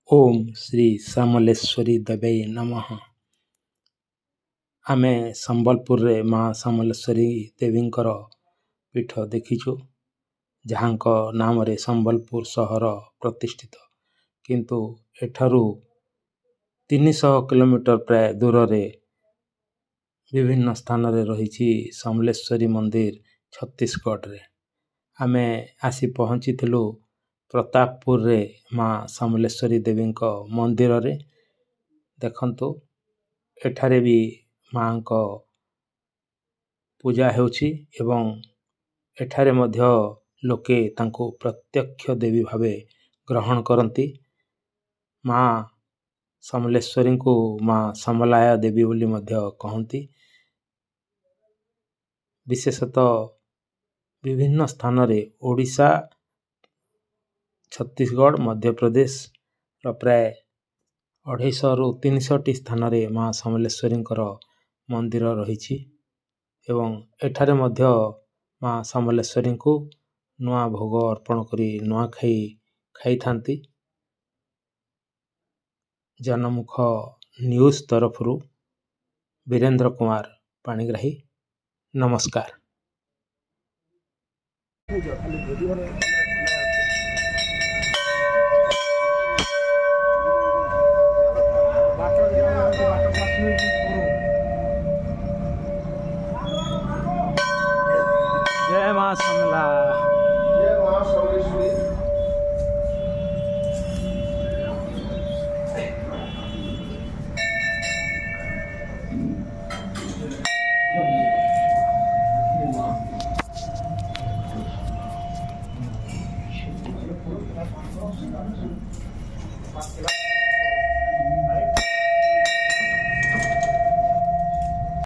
ओम श्री समलेश्वरी देवी नमः। आमे संबलपुर रे माँ समलेश्वरी देवींकर पीठ देखीचु, जहाँक नाम रे संबलपुर सहर प्रतिष्ठित, किंतु एठारू 300 किलोमीटर प्राय दूर रे विभिन्न स्थान रे रही समलेश्वरी मंदिर छत्तीसगढ़ रे। आमे आसी पहुँची थिलु प्रतापपुर रे माँ समलेश्वरी देवी मंदिर रे। देखंतु एठारे भी माँ को पूजा होउछि एवं एठारे मध्य लोके तांको प्रत्यक्ष देवी भावे ग्रहण करती। माँ समलेश्वरी को माँ समलाया देवी बोली मध्य कहती। विशेषतः विभिन्न स्थान रे ओडिशा, छत्तीसगढ़, मध्य प्रदेश प्राय 250 रु 300 स्थान रे माँ समलेश्वरी मंदिर रही एवं एठारे मध्य माँ समलेश्वरी को नुआ भोग अर्पण करी नुआ खाई थांती। जनमुख न्यूज तरफ वीरेंद्र कुमार पाणिग्राही। नमस्कार। जय माँ समला, जय माँ समलेश्वरी।